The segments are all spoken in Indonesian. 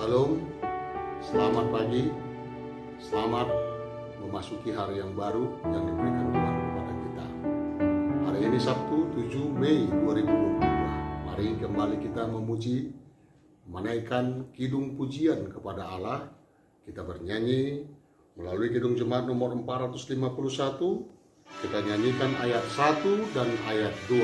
Shalom, selamat pagi, selamat memasuki hari yang baru yang diberikan Tuhan kepada kita. Hari ini Sabtu 7 Mei 2022. Mari kembali kita memuji, menaikkan kidung pujian kepada Allah. Kita bernyanyi melalui kidung jemaat nomor 451. Kita nyanyikan ayat 1 dan ayat 2.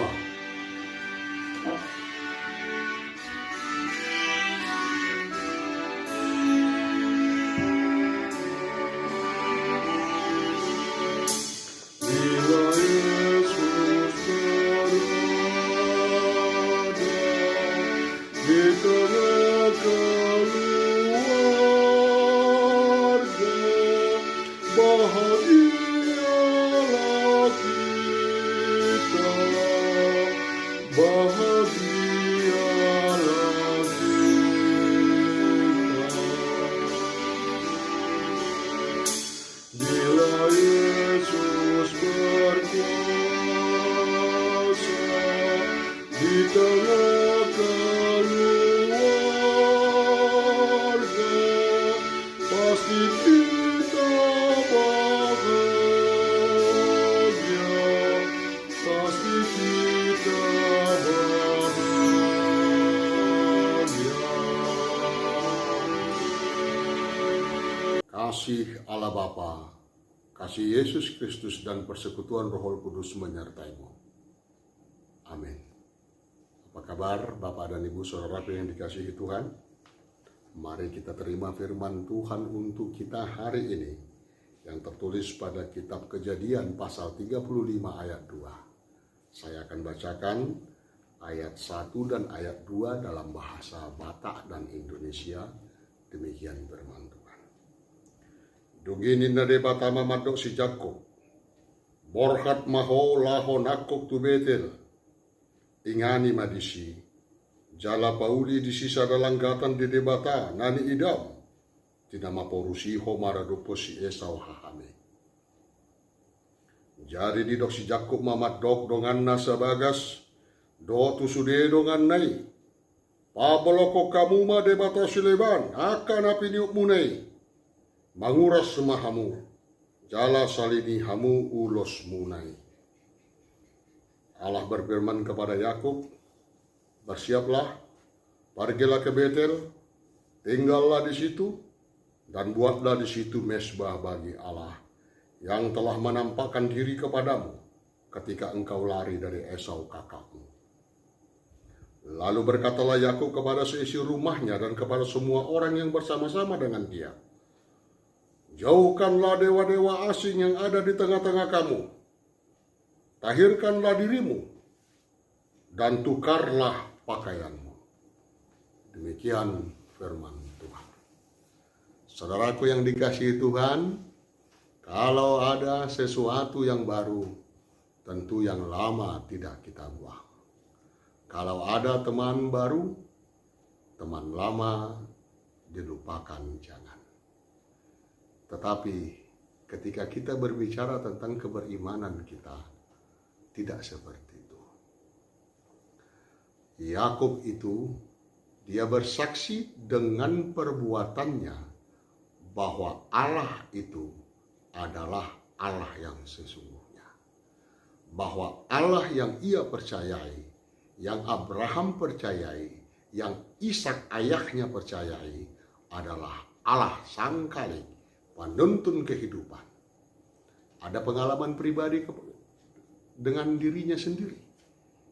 Kasih Allah Bapa, kasih Yesus Kristus dan persekutuan Roh Kudus menyertaimu. Amin. Apa kabar Bapak dan Ibu Saudara yang dikasihi Tuhan? Mari kita terima firman Tuhan untuk kita hari ini yang tertulis pada kitab Kejadian pasal 35 ayat 2. Saya akan bacakan ayat 1 dan ayat 2 dalam bahasa Batak dan Indonesia. Demikian firman Tuhan. Duginin nade batama madok si Jakob, borhat maho lahon akok tu Betel, ingani madisi, jala pauli di sisa dalanggatan di debata nani idam, tinama porusi ho maradopo si Esau hahame. Jadi di dok si Jakob mamat dok dongan nasa bagas, do tu sude dongan nai, paboloko kamu ma debata sileban, akan api niuk munai. Manguras semahamu, jala salini hamu ulos munai. Allah berfirman kepada Yakub, bersiaplah, pergilah ke Betel, tinggallah di situ, dan buatlah di situ mesbah bagi Allah, yang telah menampakkan diri kepadamu ketika engkau lari dari Esau kakakmu. Lalu berkatalah Yakub kepada seisi rumahnya dan kepada semua orang yang bersama-sama dengan dia, jauhkanlah dewa-dewa asing yang ada di tengah-tengah kamu. Tahirkanlah dirimu dan tukarlah pakaianmu. Demikian firman Tuhan. Saudaraku yang dikasihi Tuhan, kalau ada sesuatu yang baru, tentu yang lama tidak kita buang. Kalau ada teman baru, teman lama dilupakan jangan. Tetapi ketika kita berbicara tentang keberimanan kita, tidak seperti itu. Yakub itu, dia bersaksi dengan perbuatannya bahwa Allah itu adalah Allah yang sesungguhnya. Bahwa Allah yang ia percayai, yang Abraham percayai, yang Ishak ayahnya percayai adalah Allah Sang Khalik, penuntun kehidupan. Ada pengalaman pribadi dengan dirinya sendiri.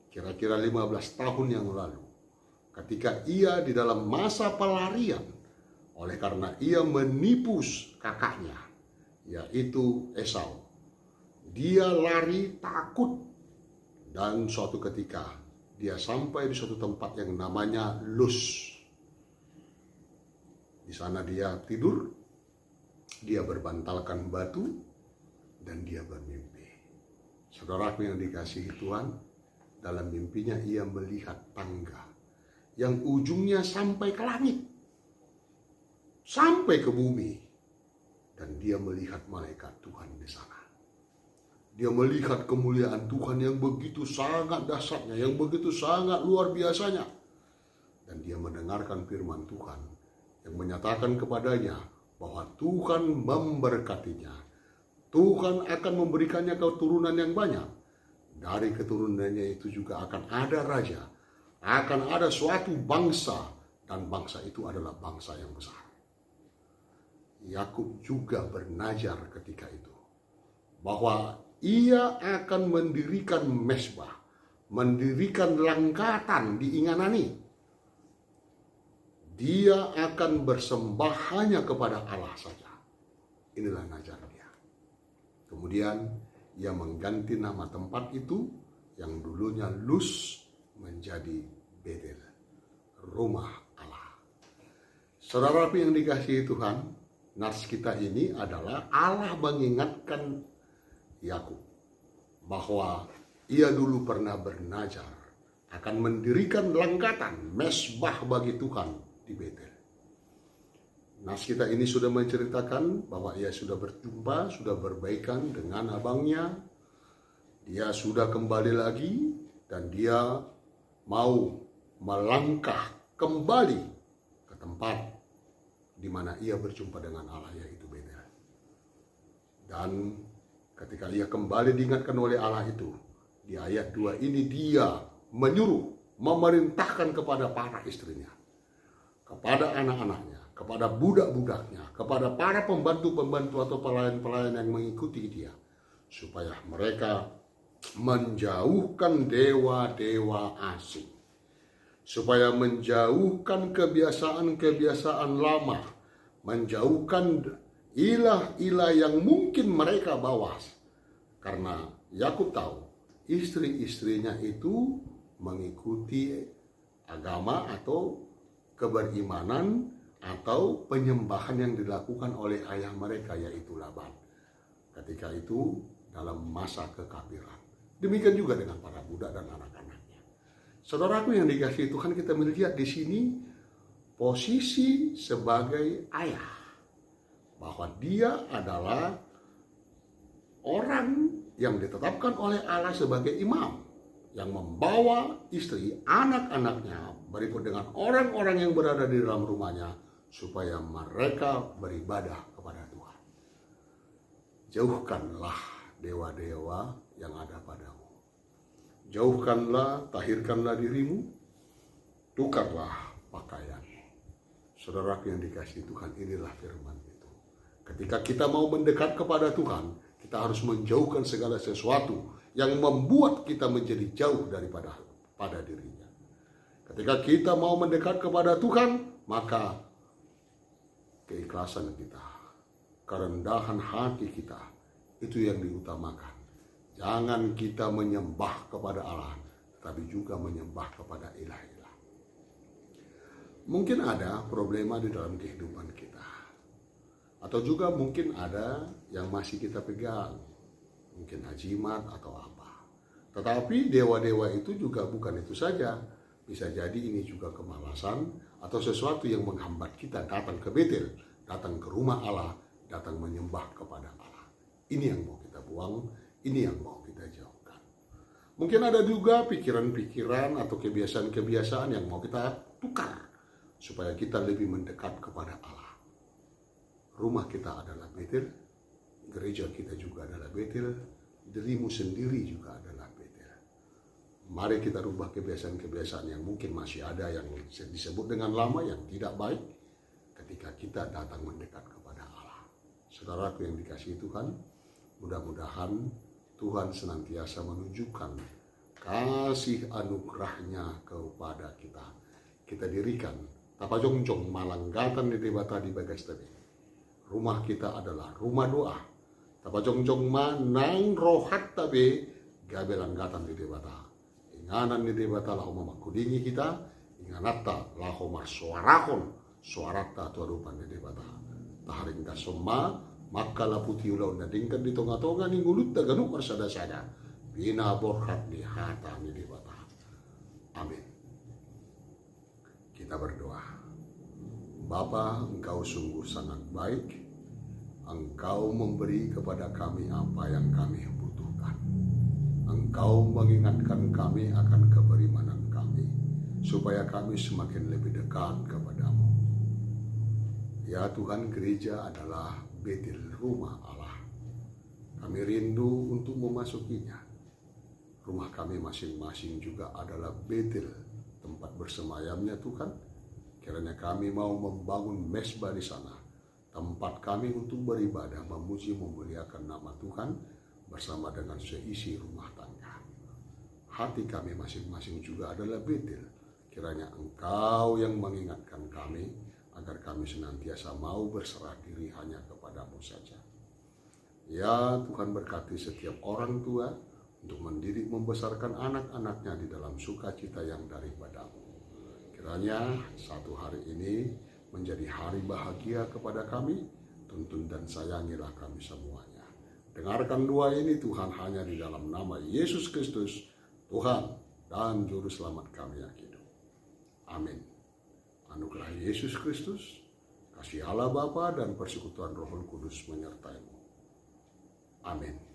Kira-kira 15 tahun yang lalu. Ketika ia di dalam masa pelarian. Oleh karena ia menipu kakaknya. Yaitu Esau. Dia lari takut. Dan suatu ketika dia sampai di suatu tempat yang namanya Luz. Di sana dia tidur. Dia berbantalkan batu dan dia bermimpi. Saudaraku yang dikasihi Tuhan, dalam mimpinya ia melihat tangga yang ujungnya sampai ke langit, sampai ke bumi, dan dia melihat malaikat Tuhan di sana. Dia melihat kemuliaan Tuhan yang begitu sangat dahsyatnya, yang begitu sangat luar biasanya, dan dia mendengarkan firman Tuhan yang menyatakan kepadanya bahwa Tuhan memberkatinya. Tuhan akan memberikannya keturunan yang banyak. Dari keturunannya itu juga akan ada raja, akan ada suatu bangsa, dan bangsa itu adalah bangsa yang besar. Yakub juga bernazar ketika itu bahwa ia akan mendirikan mesbah, mendirikan langkatan di Inganani. Dia akan bersembah hanya kepada Allah saja. Inilah nazar dia. Kemudian ia mengganti nama tempat itu yang dulunya Luz menjadi Betel, rumah Allah. Saudara yang dikasihi Tuhan, nas kita ini adalah Allah mengingatkan Yakub bahwa ia dulu pernah bernazar akan mendirikan langkatan mesbah bagi Tuhan di Betel. Nas kita ini sudah menceritakan bahwa ia sudah berjumpa, sudah berbaikan dengan abangnya. Dia sudah kembali lagi dan dia mau melangkah kembali ke tempat di mana ia berjumpa dengan Allah, yaitu Betel. Dan ketika ia kembali diingatkan oleh Allah itu, di ayat 2 ini dia menyuruh, memerintahkan kepada para istrinya, kepada anak-anaknya, kepada budak-budaknya, kepada para pembantu-pembantu atau pelayan-pelayan yang mengikuti dia, supaya mereka menjauhkan dewa-dewa asing, supaya menjauhkan kebiasaan-kebiasaan lama, menjauhkan ilah-ilah yang mungkin mereka bawa. Karena Yakub tahu istri-istrinya itu mengikuti agama atau keberimanan atau penyembahan yang dilakukan oleh ayah mereka, yaitu Laban. Ketika itu dalam masa kekafiran. Demikian juga dengan para budak dan anak-anaknya. Saudaraku yang dikasihi Tuhan, kita melihat di sini posisi sebagai ayah, bahwa dia adalah orang yang ditetapkan oleh Allah sebagai imam, yang membawa istri, anak-anaknya, berikut dengan orang-orang yang berada di dalam rumahnya, supaya mereka beribadah kepada Tuhan. Jauhkanlah dewa-dewa yang ada padamu. Jauhkanlah, tahirkanlah dirimu, tukarlah pakaianmu. Saudaraku yang dikasihi Tuhan, inilah firman itu. Ketika kita mau mendekat kepada Tuhan, kita harus menjauhkan segala sesuatu yang membuat kita menjadi jauh daripada dirinya. Ketika kita mau mendekat kepada Tuhan, maka keikhlasan kita, kerendahan hati kita, itu yang diutamakan. Jangan kita menyembah kepada Allah, tapi juga menyembah kepada ilah-ilah. Mungkin ada problema di dalam kehidupan kita, atau juga mungkin ada yang masih kita pegang, mungkin ajimat atau apa. Tetapi dewa-dewa itu juga bukan itu saja. Bisa jadi ini juga kemalasan atau sesuatu yang menghambat kita datang ke Betel, datang ke rumah Allah, datang menyembah kepada Allah. Ini yang mau kita buang, ini yang mau kita jauhkan. Mungkin ada juga pikiran-pikiran atau kebiasaan-kebiasaan yang mau kita tukar, supaya kita lebih mendekat kepada Allah. Rumah kita adalah Betel, gereja kita juga adalah Betel, dirimu sendiri juga adalah Betel. Mari kita rubah kebiasaan-kebiasaan yang mungkin masih ada, yang disebut dengan lama, yang tidak baik, ketika kita datang mendekat kepada Allah. Saudaraku yang dikasihi Tuhan, mudah-mudahan Tuhan senantiasa menunjukkan kasih anugerahnya kepada kita. Kita dirikan tapajongcong malanggatan di debata di bagas tadi. Rumah kita adalah rumah doa. Tapajongcong manang rohat tabe gabe langgatan di debata. Inganan di debata lahu memakudingi kita, inganatta lahu marsuarakon, suarata tuarupan di debata. Taharing kasoma, maka laputi ulau nadingkan di tonga-tonga ni ngulut ta ganuk marsada-sada. Bina borhat ni hata ni debata. Amin. Kita berdoa. Bapa, Engkau sungguh sangat baik. Engkau memberi kepada kami apa yang kami butuhkan. Engkau mengingatkan kami akan keberimanan kami, supaya kami semakin lebih dekat kepadamu. Ya Tuhan, gereja adalah Betel, rumah Allah. Kami rindu untuk memasukinya. Rumah kami masing-masing juga adalah Betel, tempat bersemayamnya Tuhan. Kiranya kami mau membangun mesbah di sana, tempat kami untuk beribadah, memuji, memuliakan nama Tuhan bersama dengan seisi rumah tangga. Hati kami masing-masing juga adalah Betel. Kiranya Engkau yang mengingatkan kami, agar kami senantiasa mau berserah diri hanya kepadamu saja. Ya Tuhan, berkati setiap orang tua untuk mendidik membesarkan anak-anaknya di dalam sukacita yang daripadamu. Kiranya satu hari ini menjadi hari bahagia kepada kami, tuntun dan sayangilah kami semuanya. Dengarkan doa ini Tuhan hanya di dalam nama Yesus Kristus, Tuhan dan Juru Selamat kami yang hidup. Amin. Anugerah Yesus Kristus, kasih Allah Bapa dan persekutuan Roh Kudus menyertaimu. Amin.